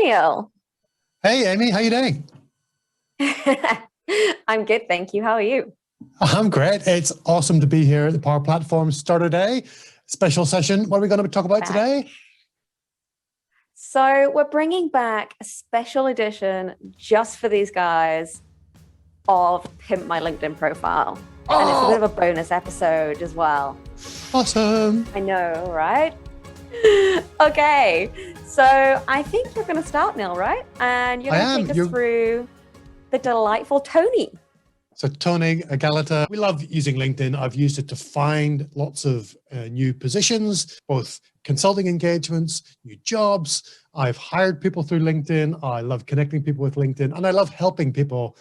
Neil. Hey, Amy, how you doing? I'm good, thank you. How are you? I'm great. It's awesome to be here at the Power Platform Starter Day special session. What are we going to talk about Back. today? So we're bringing back a special edition just for these guys of Pimp My LinkedIn Profile. And it's a bit of a bonus episode as well. Awesome. I know, right? Okay, so I think you're going to start, Neil, right? And you're going to take us through the delightful Tony. So Tony Galata, we love using LinkedIn. I've used it to find lots of new positions, both consulting engagements, new jobs. I've hired people through LinkedIn. I love connecting people with LinkedIn, and I love helping people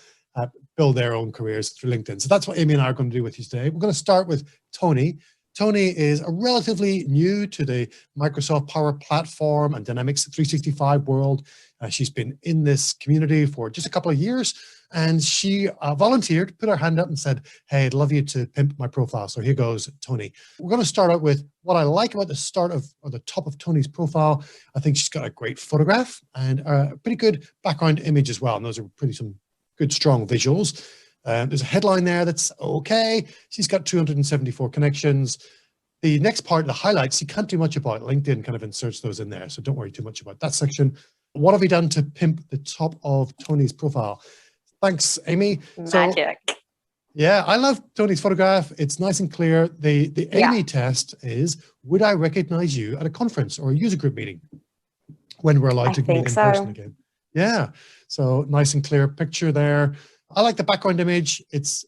build their own careers through LinkedIn. So that's what Amy and I are going to do with you today. We're going to start with Tony. Tony is a relatively new to the Microsoft Power Platform and Dynamics 365 world. She's been in this community for just a couple of years, and she volunteered, put her hand up and said, hey, I'd love you to pimp my profile. So here goes, Tony. We're going to start out with what I like about the start of, or the top of Tony's profile. I think she's got a great photograph and a pretty good background image as well. And those are some good, strong visuals. There's a headline there that's okay. She's got 274 connections. The next part, the highlights, you can't do much about. LinkedIn kind of inserts those in there, so don't worry too much about that section. What have we done to pimp the top of Tony's profile? Thanks, Amy. Magic. So, yeah, I love Tony's photograph. It's nice and clear. The Amy test is, would I recognize you at a conference or a user group meeting when we're allowed to meet in person again? Yeah, so nice and clear picture there. I like the background image. It's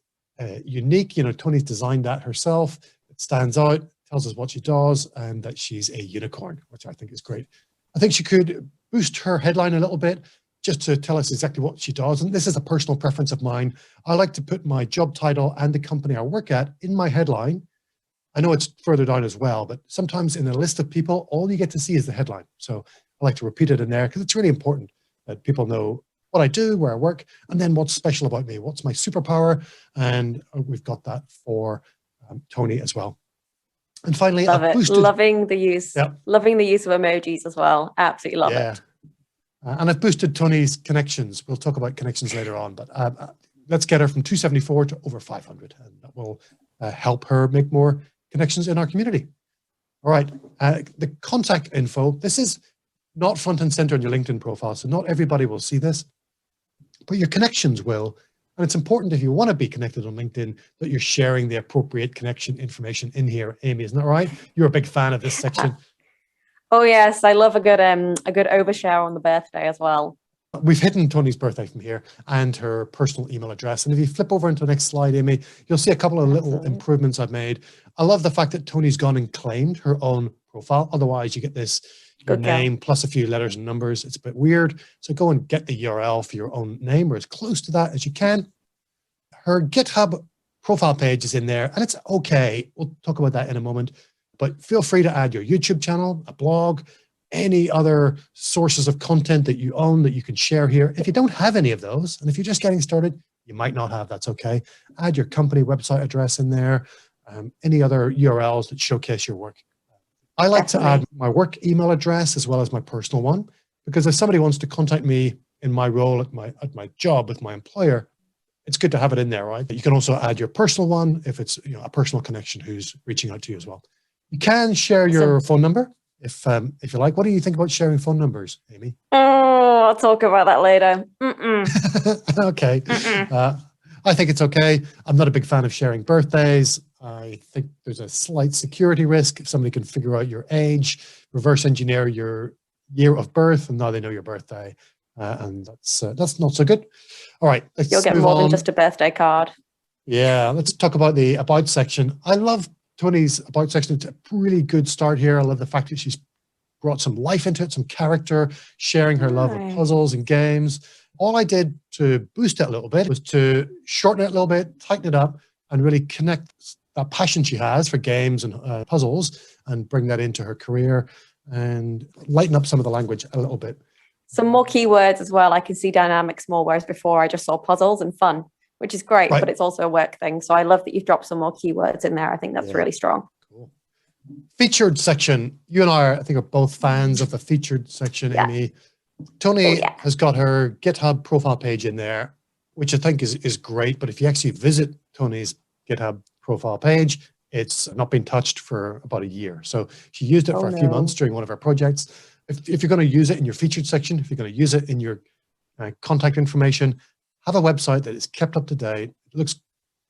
unique. You know, Tony's designed that herself. It stands out, tells us what she does, and that she's a unicorn, which I think is great. I think she could boost her headline a little bit just to tell us exactly what she does. And this is a personal preference of mine. I like to put my job title and the company I work at in my headline. I know it's further down as well, but sometimes in a list of people, all you get to see is the headline. So I like to repeat it in there because it's really important that people know what I do, where I work, and then what's special about me, what's my superpower. And we've got that for Tony as well. And finally, loving the use of emojis as well. Absolutely love it. And I've boosted Tony's connections. We'll talk about connections later on, but let's get her from 274 to over 500, and that will help her make more connections in our community. All right, the contact info. This is not front and center on your LinkedIn profile, so not everybody will see this, but your connections will. And it's important if you want to be connected on LinkedIn that you're sharing the appropriate connection information in here. Amy, isn't that right? You're a big fan of this section. Oh yes, I love a good overshare on the birthday as well. We've hidden Tony's birthday from here and her personal email address. And if you flip over into the next slide, Amy, you'll see a couple of little improvements I've made. I love the fact that Tony's gone and claimed her own profile. Otherwise, you get this your name plus a few letters and numbers. It's a bit weird. So go and get the URL for your own name or as close to that as you can. Her GitHub profile page is in there and it's okay. We'll talk about that in a moment, but feel free to add your YouTube channel, a blog, any other sources of content that you own that you can share here. If you don't have any of those, and if you're just getting started, you might not have, that's okay. Add your company website address in there, any other URLs that showcase your work. I like to add my work email address as well as my personal one, because if somebody wants to contact me in my role at my job with my employer, it's good to have it in there, right? But you can also add your personal one if it's a personal connection who's reaching out to you as well. You can share your phone number if you like. What do you think about sharing phone numbers, Amy? Oh, I'll talk about that later. Okay. I think it's okay. I'm not a big fan of sharing birthdays. I think there's a slight security risk if somebody can figure out your age, reverse engineer your year of birth, and now they know your birthday, and that's not so good. All right, you'll get more than just a birthday card. Yeah, let's talk about the about section. I love Tony's about section. It's a really good start here. I love the fact that she's brought some life into it, some character, sharing her love of puzzles and games. All I did to boost it a little bit was to shorten it a little bit, tighten it up, and really connect that passion she has for games and puzzles and bring that into her career and lighten up some of the language a little bit. Some more keywords as well. I can see dynamics more, whereas before I just saw puzzles and fun, which is great, but it's also a work thing. So I love that you've dropped some more keywords in there. I think that's really strong. Cool. Featured section. You and I think, are both fans of the featured section, Amy. Tony yeah. has got her GitHub profile page in there, which I think is great. But if you actually visit Tony's GitHub profile page, it's not been touched for about a year. So she used it for a few months during one of her projects. If you're going to use it in your featured section, if you're going to use it in your contact information, have a website that is kept up to date, it looks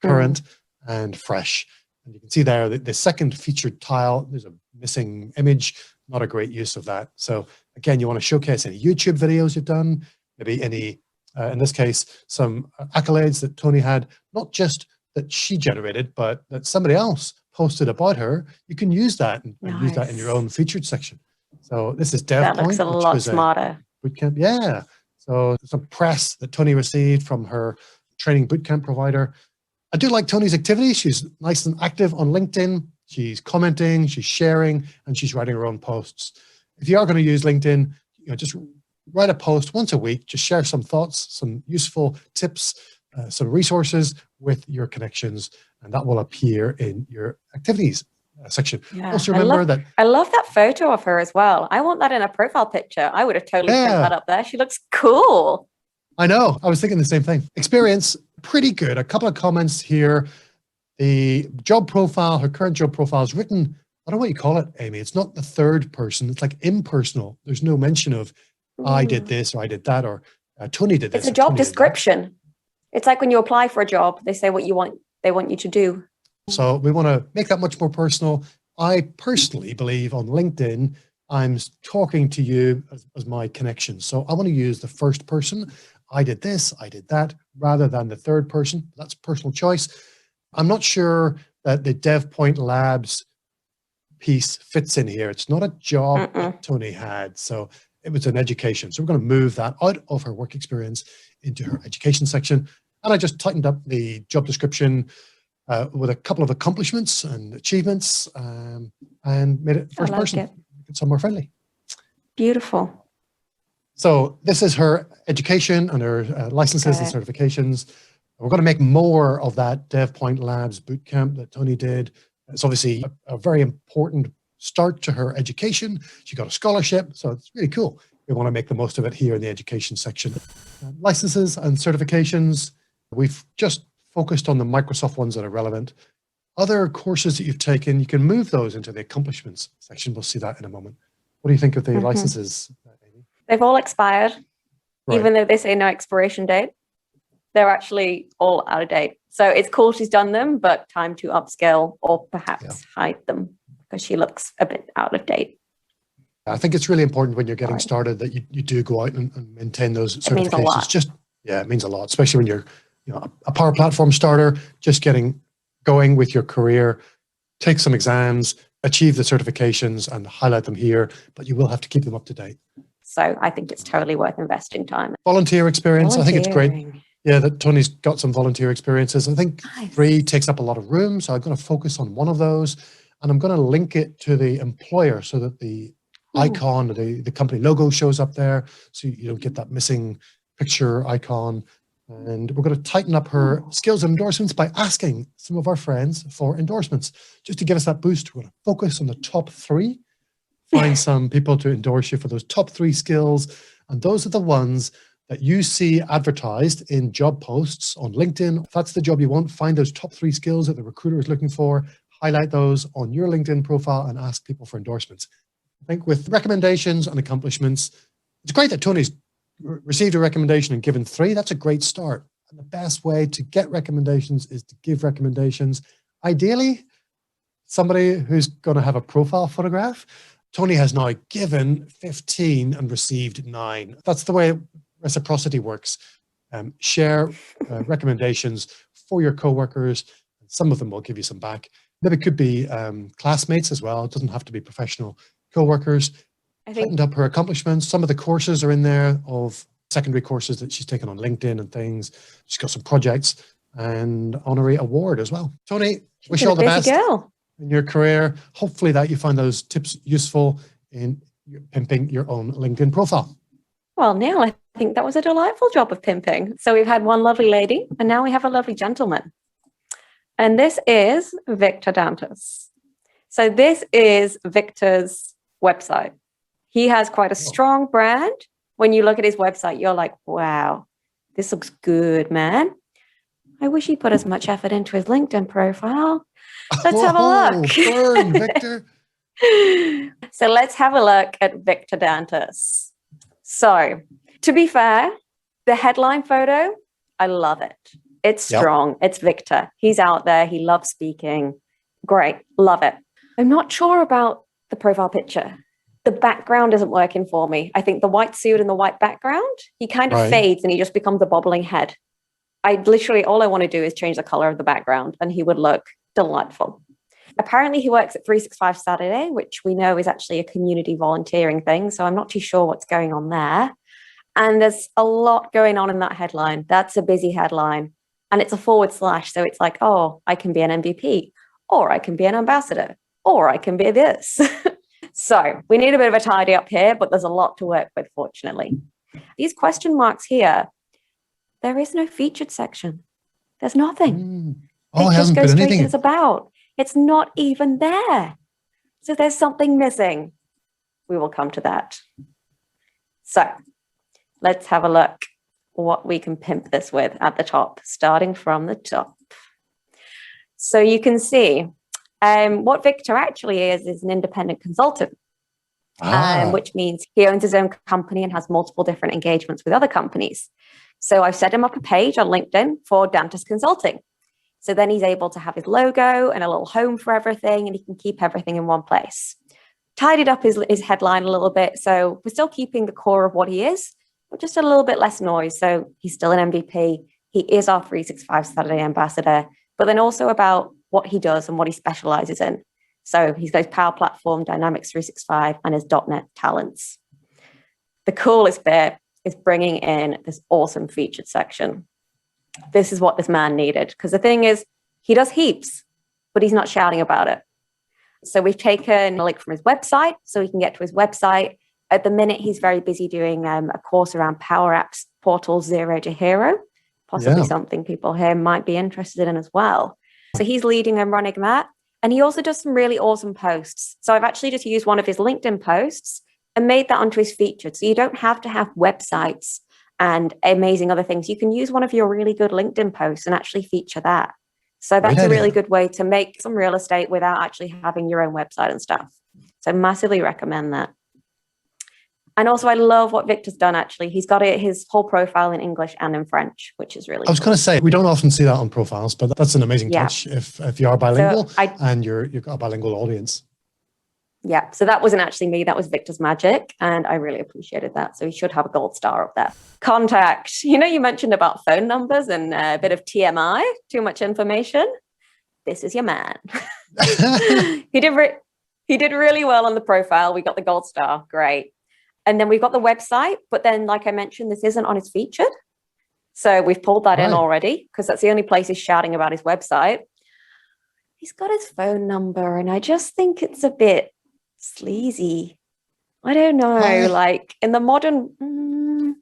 current and fresh. And you can see there that the second featured tile, there's a missing image, not a great use of that. So again, you want to showcase any YouTube videos you've done, maybe any, in this case, some accolades that Tony had, not just that she generated, but that somebody else posted about her. You can use that and use that in your own featured section. So this is DevPoint, that looks a lot smarter. Bootcamp. Yeah. So some press that Tony received from her training bootcamp provider. I do like Tony's activity. She's nice and active on LinkedIn. She's commenting, she's sharing, and she's writing her own posts. If you are going to use LinkedIn, just write a post once a week. Just share some thoughts, some useful tips, some resources with your connections, and that will appear in your activities section. Yeah. Also remember I love that photo of her as well. I want that in a profile picture. I would have totally put that up there. She looks cool. I know. I was thinking the same thing. Experience, pretty good. A couple of comments here. The job profile, her current job profile is written, I don't know what you call it, Amy. It's not the third person. It's like impersonal. There's no mention of I did this or I did that or Tony did this. It's a job description. It's like when you apply for a job, they say what they want you to do. So we want to make that much more personal. I personally believe on LinkedIn, I'm talking to you as my connection. So I want to use the first person. I did this, I did that, rather than the third person. That's personal choice. I'm not sure that the DevPoint Labs piece fits in here. It's not a job that Tony had. So it was an education. So we're going to move that out of her work experience into her education section. And I just tightened up the job description with a couple of accomplishments and achievements and made it first person. Make it somewhere friendly. Beautiful. So this is her education and her licenses and certifications. We're going to make more of that DevPoint Labs bootcamp that Tony did. It's obviously a very important start to her education. She got a scholarship, so it's really cool. We want to make the most of it here in the education section. Licenses and certifications. We've just focused on the Microsoft ones that are relevant. Other courses that you've taken, you can move those into the accomplishments section. We'll see that in a moment. What do you think of the licenses, Amy? They've all expired, even though they say no expiration date. They're actually all out of date. So it's cool she's done them, but time to upskill or perhaps hide them because she looks a bit out of date. I think it's really important when you're getting started that you do go out and maintain those certifications. It means a lot. It means a lot, especially when you're a Power Platform starter, just getting going with your career. Take some exams, achieve the certifications and highlight them here, but you will have to keep them up to date. So I think it's totally worth investing time. Volunteer experience, I think it's great. Yeah, that Tony's got some volunteer experiences. I think 3 takes up a lot of room, so I'm going to focus on one of those, and I'm going to link it to the employer so that the icon, the company logo shows up there, so you don't get that missing picture icon. And we're going to tighten up her skills and endorsements by asking some of our friends for endorsements, just to give us that boost. We're going to focus on the top 3, find some people to endorse you for those top 3 skills, and those are the ones that you see advertised in job posts on LinkedIn. If that's the job you want, find those top 3 skills that the recruiter is looking for, highlight those on your LinkedIn profile and ask people for endorsements. I think with recommendations and accomplishments, it's great that Tony's received a recommendation and given 3. That's a great start. And the best way to get recommendations is to give recommendations. Ideally, somebody who's going to have a profile photograph. Tony has now given 15 and received 9. That's the way reciprocity works. Share recommendations for your coworkers. Some of them will give you some back. Maybe it could be classmates as well. It doesn't have to be professional coworkers. I think tightened up her accomplishments. Some of the courses are in there of secondary courses that she's taken on LinkedIn and things. She's got some projects and honorary award as well. Tony, wish you all the best in your career. Hopefully that you find those tips useful in pimping your own LinkedIn profile. Well, Neil, I think that was a delightful job of pimping. So we've had one lovely lady and now we have a lovely gentleman. And this is Victor Dantes. So this is Victor's website. He has quite a strong brand when you look at his website, you're like, wow, this looks good, man. I wish he put as much effort into his LinkedIn profile. Let's have a look. Burn, Victor. So let's have a look at Victor Dantes. So to be fair, the headline photo, I love it. It's strong. It's Victor. He's out there. He loves speaking. Great. Love it. I'm not sure about the profile picture. The background isn't working for me. I think the white suit and the white background, he kind of fades and he just becomes a bobbling head. All I want to do is change the color of the background and he would look delightful. Apparently he works at 365 Saturday, which we know is actually a community volunteering thing. So I'm not too sure what's going on there. And there's a lot going on in that headline. That's a busy headline. And it's a /. So it's like, oh, I can be an MVP, or I can be an ambassador, or I can be this. So we need a bit of a tidy up here, but there's a lot to work with, fortunately. These question marks here, there is no featured section. There's nothing. It just goes straight to anything. It's about. It's not even there. So there's something missing. We will come to that. So let's have a look what we can pimp this with at the top, starting from the top. So you can see what Victor actually is an independent consultant, which means he owns his own company and has multiple different engagements with other companies. So I've set him up a page on LinkedIn for Dantes Consulting. So then he's able to have his logo and a little home for everything, and he can keep everything in one place. Tidied up his headline a little bit. So we're still keeping the core of what he is, but just a little bit less noise. So he's still an MVP. He is our 365 Saturday ambassador, but then also about what he does and what he specializes in. So he's got his Power Platform, Dynamics 365, and his .NET talents. The coolest bit is bringing in this awesome featured section. This is what this man needed, because the thing is, he does heaps, but he's not shouting about it. So we've taken a link from his website so he can get to his website. At the minute, he's very busy doing a course around Power Apps Portal 0 to Hero, possibly something people here might be interested in as well. So he's leading and running that. And he also does some really awesome posts. So I've actually just used one of his LinkedIn posts and made that onto his featured. So you don't have to have websites and amazing other things. You can use one of your really good LinkedIn posts and actually feature that. So that's a really good way to make some real estate without actually having your own website and stuff. So massively recommend that. And also I love what Victor's done, actually. He's got his whole profile in English and in French, which is really I was going to say, we don't often see that on profiles, but that's an amazing touch if you are bilingual and you've got a bilingual audience. Yeah, so that wasn't actually me. That was Victor's magic. And I really appreciated that. So he should have a gold star up there. Contact. You mentioned about phone numbers and a bit of TMI, too much information. This is your man. He did really well on the profile. We got the gold star. Great. And then we've got the website. But then, like I mentioned, this isn't on his featured. So we've pulled that in already because that's the only place he's shouting about his website. He's got his phone number. And I just think it's a bit sleazy. I don't know. Like in the modern...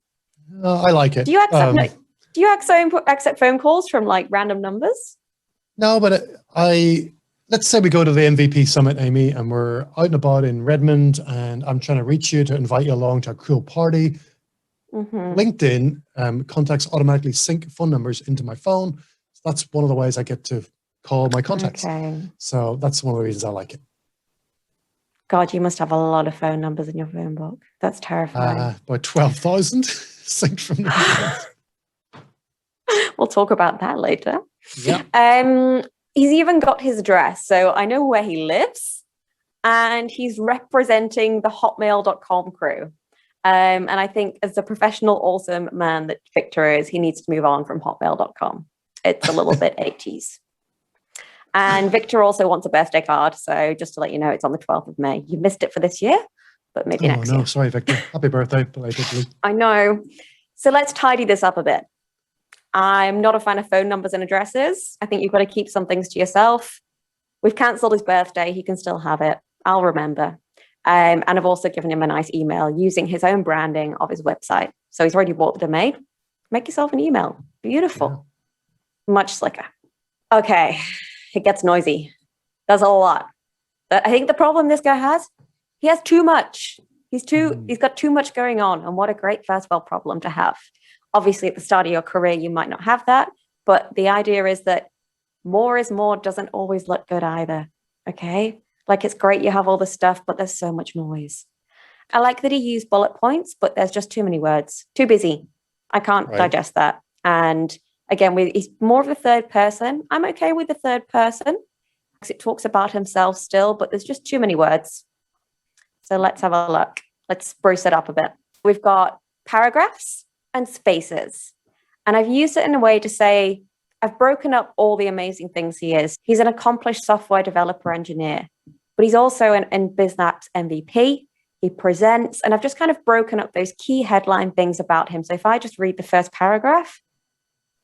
I like it. Do you accept phone calls from like random numbers? No, but let's say we go to the MVP Summit, Amy, and we're out and about in Redmond, and I'm trying to reach you to invite you along to a cool party. LinkedIn contacts automatically sync phone numbers into my phone. So that's one of the ways I get to call my contacts. Okay. So that's one of the reasons I like it. God, you must have a lot of phone numbers in your phone book. That's terrifying. About 12,000 synced from the We'll talk about that later. Yeah. He's even got his address. So I know where he lives. And he's representing the hotmail.com crew. And I think as a professional, awesome man that Victor is, he needs to move on from hotmail.com. It's a little bit 80s. And Victor also wants a birthday card. So just to let you know, it's on the 12th of May. You missed it for this year, but maybe next year. Sorry, Victor. Happy birthday. Belatedly. I know. So let's tidy this up a bit. I'm not a fan of phone numbers and addresses. I think you've got to keep some things to yourself. We've cancelled his birthday. He can still have it. I'll remember. And I've also given him a nice email using his own branding of his website. So he's already bought the domain. Make yourself an email. Beautiful. Yeah. Much slicker. Okay. It gets noisy. There's a lot. But I think the problem this guy has, he has too much. He's got too much going on, and what a great first world problem to have. Obviously, at the start of your career, you might not have that, but the idea is that more is more doesn't always look good either. Okay. Like, it's great you have all this stuff, but there's so much noise. I like that he used bullet points, but there's just too many words. Too busy. I can't digest that. And again, he's more of a third person. I'm okay with the third person because it talks about himself still, but there's just too many words. So let's have a look. Let's spruce it up a bit. We've got paragraphs and spaces. And I've used it in a way to say, I've broken up all the amazing things he is. He's an accomplished software developer engineer, but he's also an BizNapps MVP. He presents, and I've just kind of broken up those key headline things about him. So if I just read the first paragraph,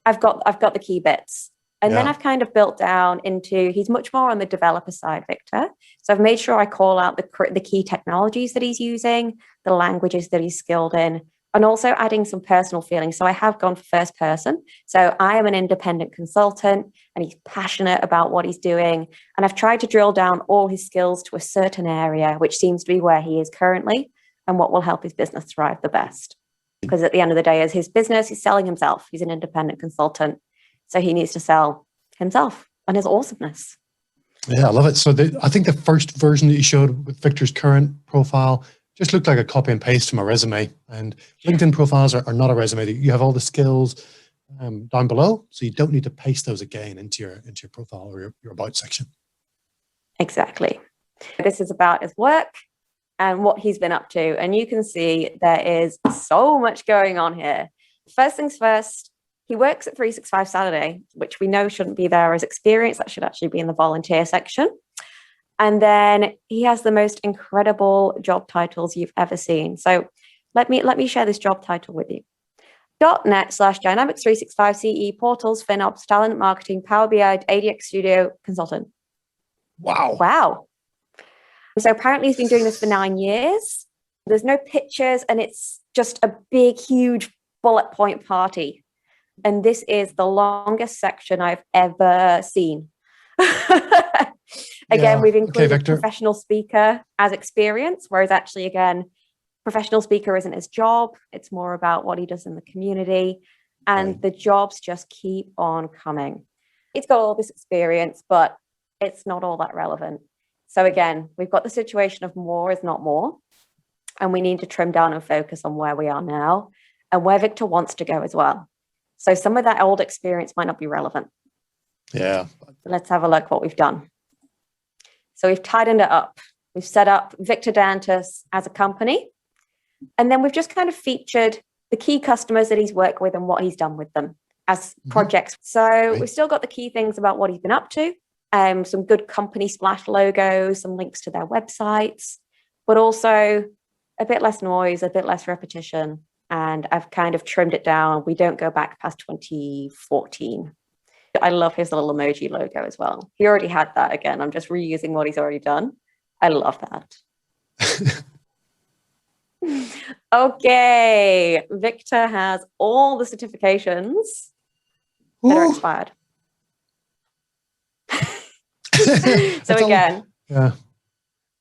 I've got the key bits. And then I've kind of built down into, he's much more on the developer side, Victor. So I've made sure I call out the key technologies that he's using, the languages that he's skilled in, and also adding some personal feelings. So I have gone for first person. So I am an independent consultant, and he's passionate about what he's doing. And I've tried to drill down all his skills to a certain area, which seems to be where he is currently and what will help his business thrive the best. Because at the end of the day, as his business, he's selling himself. He's an independent consultant. So he needs to sell himself and his awesomeness. Yeah, I love it. So I think the first version that you showed with Victor's current profile just looked like a copy and paste from a resume. And LinkedIn profiles are not a resume. You have all the skills down below, so you don't need to paste those again into your profile or your about section. Exactly. This is about his work and what he's been up to. And you can see there is so much going on here. First things first, he works at 365 Saturday, which we know shouldn't be there as experience. That should actually be in the volunteer section. And then he has the most incredible job titles you've ever seen. So let me share this job title with you. .NET/Dynamics 365 CE, Portals, FinOps, Talent Marketing, Power BI, ADX Studio, Consultant. Wow. So apparently he's been doing this for 9 years. There's no pictures, and it's just a big, huge bullet point party. And this is the longest section I've ever seen. Again, we've included professional speaker as experience, whereas actually, again, professional speaker isn't his job. It's more about what he does in the community. And the jobs just keep on coming. It's got all this experience, but it's not all that relevant. So again, we've got the situation of more is not more. And we need to trim down and focus on where we are now and where Victor wants to go as well. So some of that old experience might not be relevant. Yeah. Let's have a look what we've done. So we've tightened it up. We've set up Victor Dantes as a company. And then we've just kind of featured the key customers that he's worked with and what he's done with them as projects. So we've still got the key things about what he's been up to, some good company splash logos, some links to their websites, but also a bit less noise, a bit less repetition. And I've kind of trimmed it down. We don't go back past 2014. I love his little emoji logo as well. He already had that. Again, I'm just reusing what he's already done. I love that. Okay. Victor has all the certifications that are expired. So again,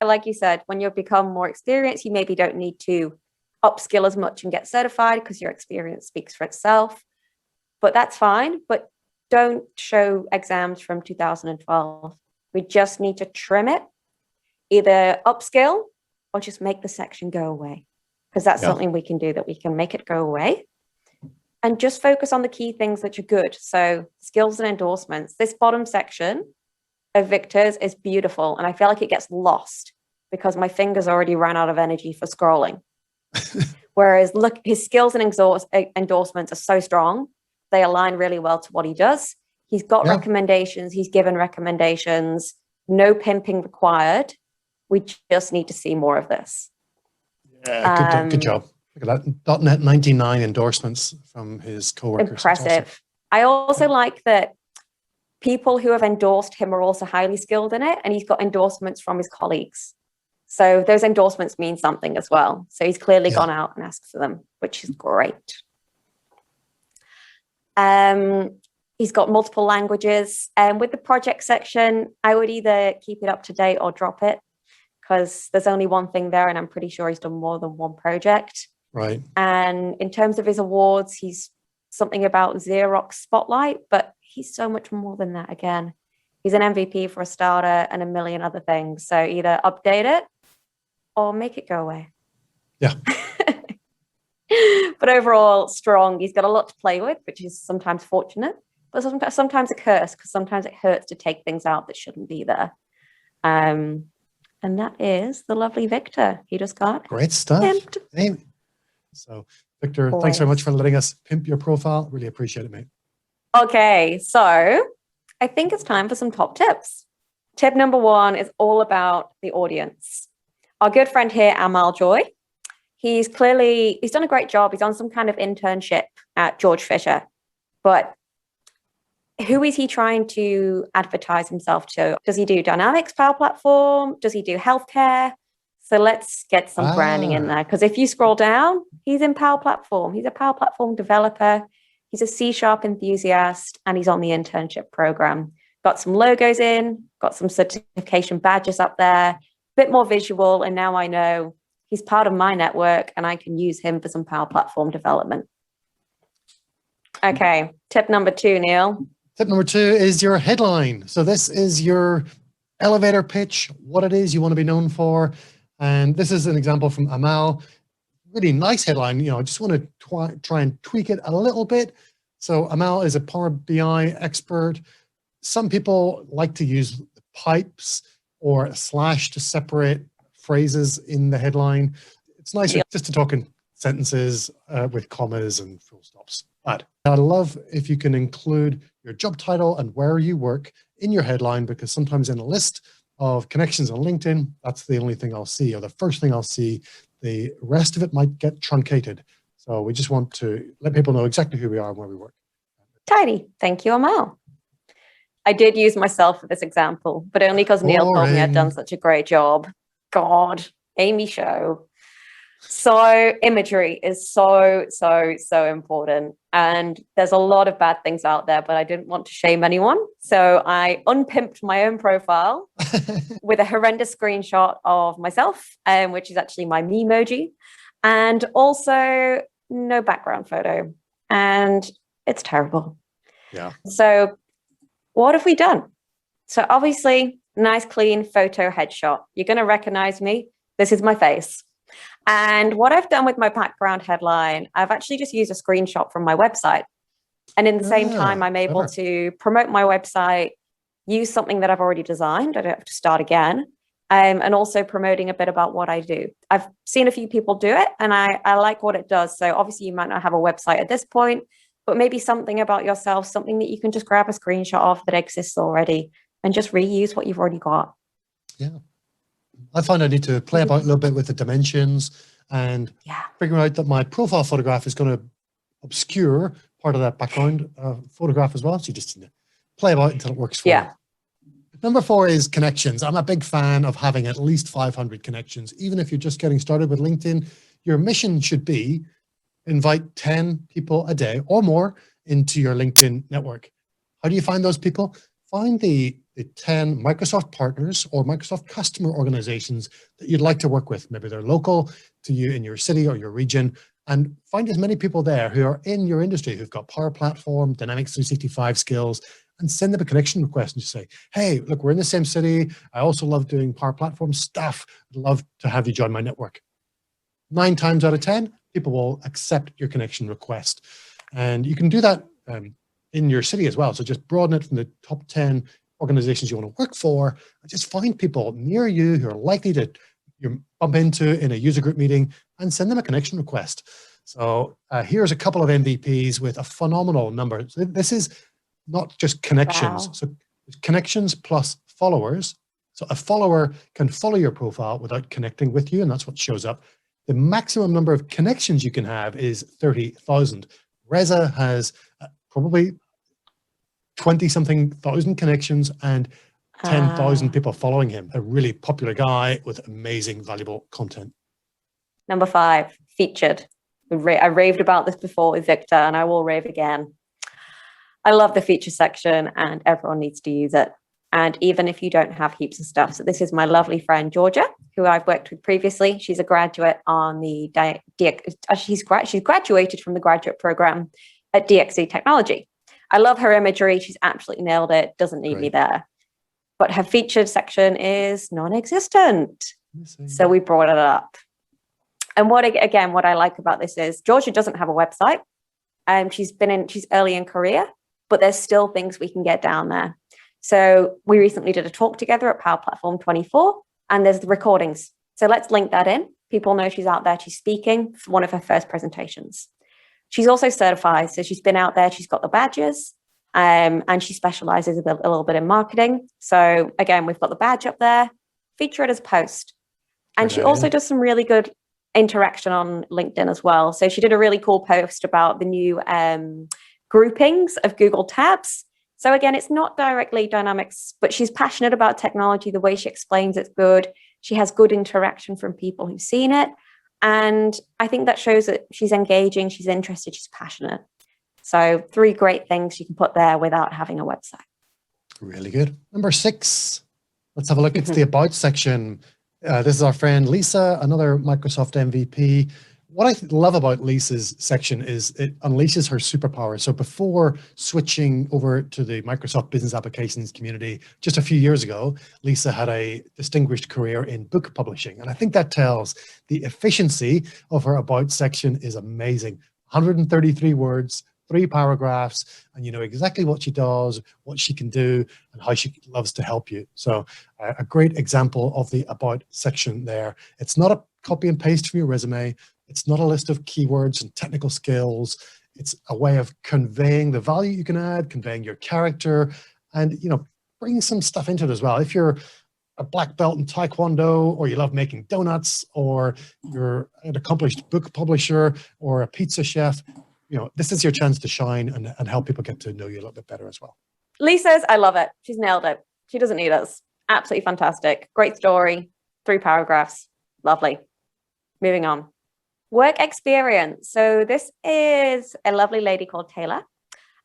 like you said, when you've become more experienced, you maybe don't need to upskill as much and get certified because your experience speaks for itself. But that's fine. But don't show exams from 2012. We just need to trim it, either upskill or just make the section go away. Because that's something we can do, that we can make it go away and just focus on the key things that are good. So skills and endorsements. This bottom section of Victor's is beautiful. And I feel like it gets lost because my fingers already ran out of energy for scrolling. Whereas look, his skills and endorsements are so strong. They align really well to what he does. He's got recommendations. He's given recommendations. No pimping required. We just need to see more of this. Yeah, good job. Look at that. .NET 99 endorsements from his coworkers. Impressive. Awesome. I also like that people who have endorsed him are also highly skilled in it, and he's got endorsements from his colleagues. So those endorsements mean something as well. So he's clearly gone out and asked for them, which is great. He's got multiple languages. And with the project section, I would either keep it up to date or drop it. because there's only one thing there, and I'm pretty sure he's done more than one project. Right. And in terms of his awards, he's something about Xerox Spotlight, but he's so much more than that again. He's an MVP for a starter and a million other things. So either update it or make it go away. Yeah. But overall, strong. He's got a lot to play with, which is sometimes fortunate, but sometimes a curse, because sometimes it hurts to take things out that shouldn't be there. And that is the lovely Victor. He just got great stuff. pimped. So, Victor, thanks very much for letting us pimp your profile. Really appreciate it, mate. Okay, so I think it's time for some top tips. Tip number 1 is all about the audience. Our good friend here, Amal Joy, he's done a great job. He's on some kind of internship at George Fisher, but who is he trying to advertise himself to? Does he do Dynamics Power Platform? Does he do healthcare? So let's get some branding in there, because if you scroll down, he's in Power Platform. He's a Power Platform developer. He's a C# enthusiast, and he's on the internship program. Got some logos in, got some certification badges up there, a bit more visual, and now I know he's part of my network and I can use him for some Power Platform development. Okay, tip number 2, Neil. Tip number 2 is your headline. So this is your elevator pitch, what it is you want to be known for. And this is an example from Amal. Really nice headline. I just want to try and tweak it a little bit. So Amal is a Power BI expert. Some people like to use pipes or a slash to separate phrases in the headline. It's nicer just to talk in sentences with commas and full stops. But I love if you can include your job title and where you work in your headline, because sometimes in a list of connections on LinkedIn, that's the only thing I'll see, or the first thing I'll see. The rest of it might get truncated. So we just want to let people know exactly who we are and where we work. Tidy. Thank you, Amal. I did use myself for this example, but only because Neil told me I'd done such a great job. God, Amy show. So imagery is so important. And there's a lot of bad things out there, but I didn't want to shame anyone. So I unpimped my own profile with a horrendous screenshot of myself, which is actually my memoji, and also no background photo. And it's terrible. Yeah. So what have we done? So obviously, nice, clean photo headshot. You're going to recognize me. This is my face. And what I've done with my background headline, I've actually just used a screenshot from my website. And in the same time, I'm able to promote my website, use something that I've already designed. I don't have to start again. And also promoting a bit about what I do. I've seen a few people do it, and I like what it does. So obviously you might not have a website at this point, but maybe something about yourself, something that you can just grab a screenshot of that exists already and just reuse what you've already got. Yeah. I find I need to play about a little bit with the dimensions and figure out that my profile photograph is going to obscure part of that background photograph as well. So you just need to play about until it works for you. Number 4 is connections. I'm a big fan of having at least 500 connections. Even if you're just getting started with LinkedIn, your mission should be invite 10 people a day or more into your LinkedIn network. How do you find those people? Find the 10 Microsoft partners or Microsoft customer organizations that you'd like to work with. Maybe they're local to you in your city or your region, and find as many people there who are in your industry, who've got Power Platform, Dynamics 365 skills, and send them a connection request and just say, hey, look, we're in the same city. I also love doing Power Platform stuff. I'd love to have you join my network. 9 times out of 10, people will accept your connection request. And you can do that in your city as well. So just broaden it from the top 10 organizations you want to work for, and just find people near you who are likely to bump into in a user group meeting and send them a connection request. So here's a couple of MVPs with a phenomenal number. So this is not just connections. Wow. So connections plus followers. So a follower can follow your profile without connecting with you, and that's what shows up. The maximum number of connections you can have is 30,000. Reza has probably 20-something thousand connections and 10,000 people following him. A really popular guy with amazing, valuable content. Number 5, featured. I raved about this before with Victor, and I will rave again. I love the feature section, and everyone needs to use it. And even if you don't have heaps of stuff. So this is my lovely friend, Georgia, who I've worked with previously. She's a graduate on the, she's graduated from the graduate program at DXC Technology. I love her imagery. She's absolutely nailed it. Doesn't need me there. But her featured section is non-existent. So we brought it up. And what I like about this is Georgia doesn't have a website. She's early in career, but there's still things we can get down there. So we recently did a talk together at Power Platform 24, and there's the recordings. So let's link that in. People know she's out there. She's speaking for one of her first presentations. She's also certified. So she's been out there. She's got the badges, and she specializes a little bit in marketing. So again, we've got the badge up there. Feature it as post. And she also does some really good interaction on LinkedIn as well. So she did a really cool post about the new groupings of Google tabs. So again, it's not directly dynamics, but she's passionate about technology. The way she explains it's good. She has good interaction from people who've seen it. And I think that shows that she's engaging, she's interested, she's passionate. So 3 great things you can put there without having a website. Really good. Number 6, let's have a look. It's the About section. This is our friend Lisa, another Microsoft MVP. What I love about Lisa's section is it unleashes her superpower. So before switching over to the Microsoft Business Applications community just a few years ago, Lisa had a distinguished career in book publishing. And I think that tells the efficiency of her About section is amazing. 133 words, 3 paragraphs, and you know exactly what she does, what she can do, and how she loves to help you. So a great example of the About section there. It's not a copy and paste from your resume. It's not a list of keywords and technical skills. It's a way of conveying the value you can add, conveying your character, and you know, bringing some stuff into it as well. If you're a black belt in Taekwondo, or you love making donuts, or you're an accomplished book publisher or a pizza chef, you know, this is your chance to shine and help people get to know you a little bit better as well. Lisa's, I love it. She's nailed it. She doesn't need us. Absolutely fantastic. Great story. 3 paragraphs. Lovely. Moving on. Work experience. So this is a lovely lady called Taylor,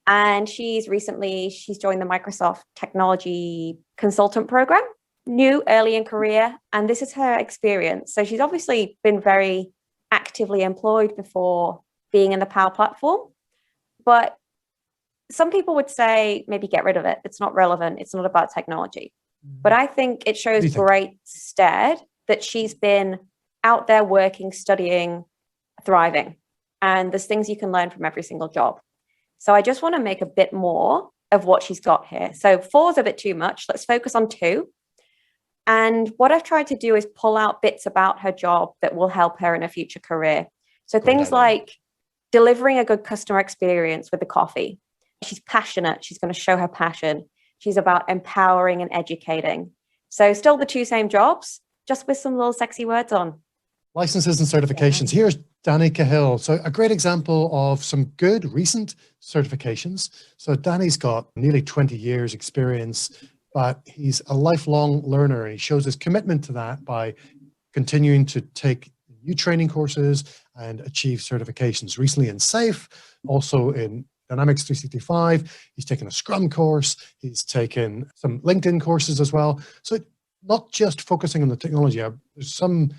and she's joined the Microsoft Technology Consultant Program, new, early in career, and this is her experience. So she's obviously been very actively employed before being in the Power Platform, but some people would say maybe get rid of it. It's not relevant. It's not about technology. But I think it shows great stead that she's been out there working, studying, thriving, and there's things you can learn from every single job. So I just want to make a bit more of what she's got here. So 4 is a bit too much. Let's focus on 2. And what I've tried to do is pull out bits about her job that will help her in a future career. So things like delivering a good customer experience with the coffee. She's passionate. She's going to show her passion. She's about empowering and educating. So still the 2 same jobs, just with some little sexy words on. Licenses and certifications. Here's Danny Cahill. So a great example of some good recent certifications. So Danny's got nearly 20 years experience, but he's a lifelong learner, and he shows his commitment to that by continuing to take new training courses and achieve certifications. Recently in SAFe, also in Dynamics 365. He's taken a Scrum course. He's taken some LinkedIn courses as well. So not just focusing on the technology. There's some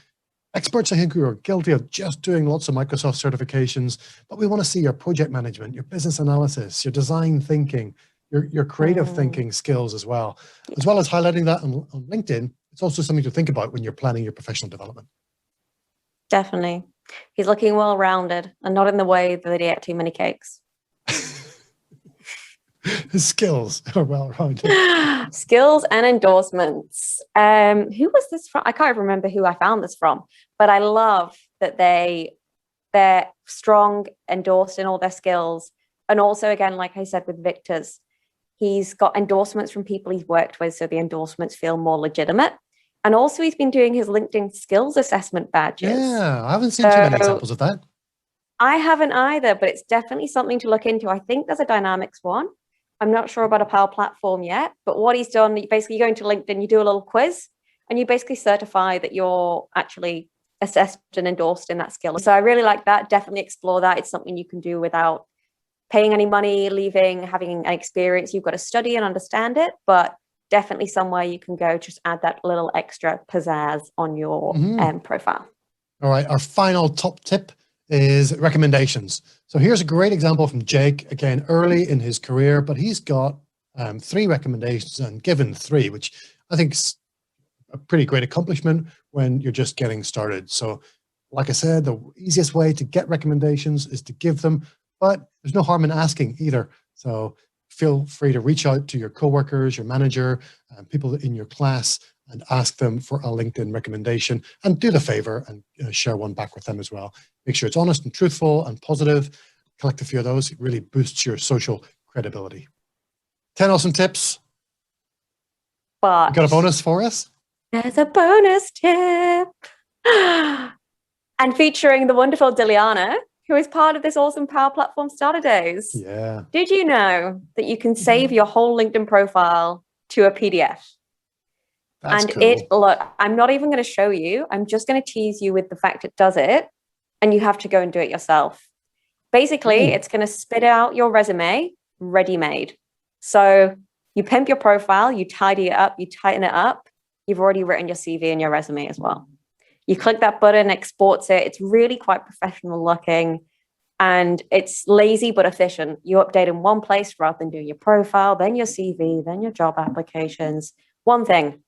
experts, I think, who are guilty of just doing lots of Microsoft certifications, but we want to see your project management, your business analysis, your design thinking, your creative thinking skills as well as highlighting that on LinkedIn. It's also something to think about when you're planning your professional development. Definitely. He's looking well-rounded and not in the way that he ate too many cakes. His skills are well-rounded. Skills and endorsements. Who was this from? I can't remember who I found this from, but I love that they're strong, endorsed in all their skills. And also, again, like I said, with Victor's, he's got endorsements from people he's worked with, so the endorsements feel more legitimate. And also he's been doing his LinkedIn skills assessment badges. Yeah, I haven't seen too many examples of that. I haven't either, but it's definitely something to look into. I think there's a Dynamics one. I'm not sure about a Power Platform yet, but what he's done, basically you go into LinkedIn, you do a little quiz, and you basically certify that you're actually assessed and endorsed in that skill. So I really like that. Definitely explore that. It's something you can do without paying any money, having an experience. You've got to study and understand it, but definitely somewhere you can go, just add that little extra pizzazz on your profile. All right, our final top tip is recommendations. So here's a great example from Jake, again, early in his career, but he's got 3 recommendations and given 3, which I think is a pretty great accomplishment when you're just getting started. So like I said, the easiest way to get recommendations is to give them, but there's no harm in asking either. So feel free to reach out to your coworkers, your manager, and people in your class and ask them for a LinkedIn recommendation, and do the favor and share one back with them as well. Make sure it's honest and truthful and positive. Collect a few of those. It really boosts your social credibility. 10 awesome tips. But you got a bonus for us? There's a bonus tip. And featuring the wonderful Diliana, who is part of this awesome Power Platform Starter Days. Yeah. Did you know that you can save your whole LinkedIn profile to a PDF? That's and cool. Look, I'm not even going to show you. I'm just going to tease you with the fact it does it, and you have to go and do it yourself. Basically, it's going to spit out your resume ready-made. So you pimp your profile, you tidy it up, you tighten it up. You've already written your CV and your resume as well. You click that button, exports it. It's really quite professional looking, and it's lazy but efficient. You update in one place rather than doing your profile, then your CV, then your job applications. One thing.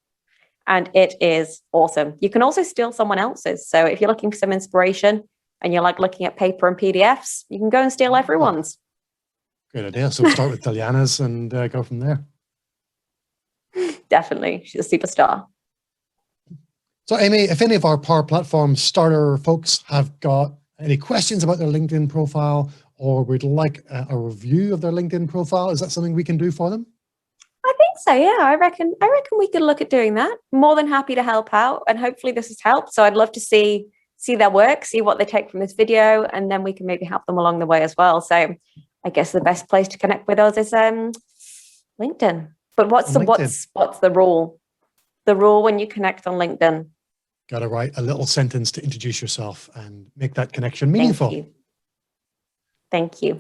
And it is awesome. You can also steal someone else's. So if you're looking for some inspiration and you like looking at paper and PDFs, you can go and steal everyone's. Great idea. So we'll start with Diliana's and go from there. Definitely. She's a superstar. So Amy, if any of our Power Platform starter folks have got any questions about their LinkedIn profile, or would like a review of their LinkedIn profile, is that something we can do for them? I think so, yeah. I reckon we could look at doing that. More than happy to help out, and hopefully this has helped. So I'd love to see their work, see what they take from this video, and then we can maybe help them along the way as well. So I guess the best place to connect with us is LinkedIn. But what's the rule? The rule when you connect on LinkedIn? Got to write a little sentence to introduce yourself and make that connection meaningful. Thank you.